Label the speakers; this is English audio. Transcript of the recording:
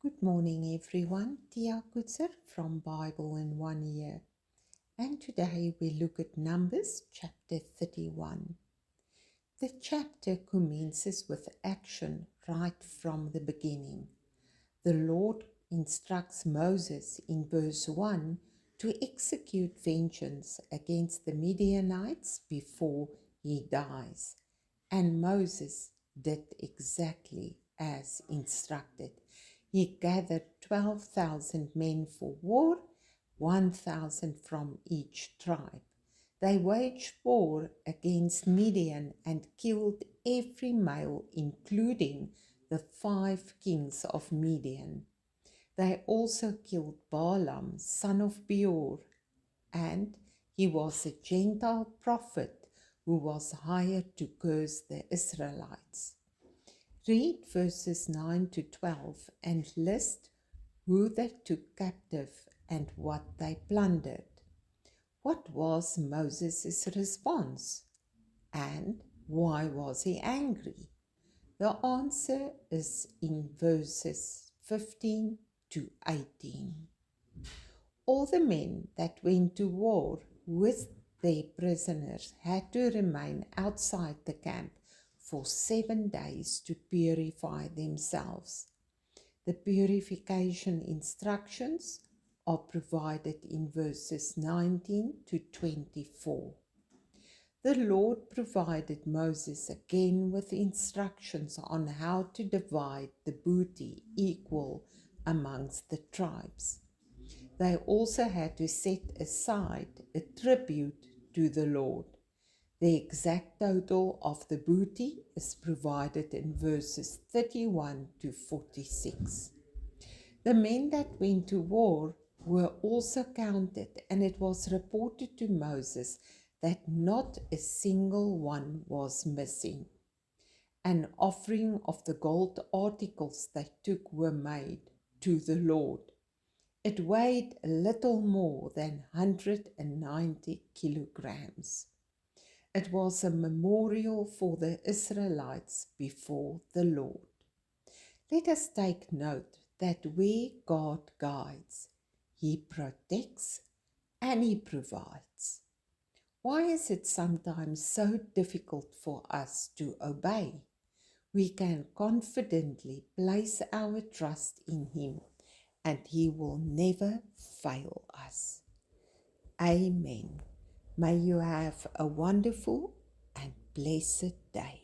Speaker 1: Good morning, everyone. Tia Kutzer from Bible in 1 Year. And today we look at Numbers chapter 31. The chapter commences with action right from the beginning. The Lord instructs Moses in verse 1 to execute vengeance against the Midianites before he dies. And Moses did exactly as instructed. He gathered 12,000 men for war, 1,000 from each tribe. They waged war against Midian and killed every male, including the 5 kings of Midian. They also killed Balaam, son of Beor, and he was a Gentile prophet who was hired to curse the Israelites. Read verses 9 to 12 and list who they took captive and what they plundered. What was Moses' response? And why was he angry? The answer is in verses 15 to 18. All the men that went to war with their prisoners had to remain outside the camp for 7 days to purify themselves. The purification instructions are provided in verses 19 to 24. The Lord provided Moses again with instructions on how to divide the booty equal amongst the tribes. They also had to set aside a tribute to the Lord. The exact total of the booty is provided in verses 31 to 46. The men that went to war were also counted, and it was reported to Moses that not a single one was missing. An offering of the gold articles they took were made to the Lord. It weighed a little more than 190 kilograms. It was a memorial for the Israelites before the Lord. Let us take note that where God guides, He protects and He provides. Why is it sometimes so difficult for us to obey? We can confidently place our trust in Him, and He will never fail us. Amen. May you have a wonderful and blessed day.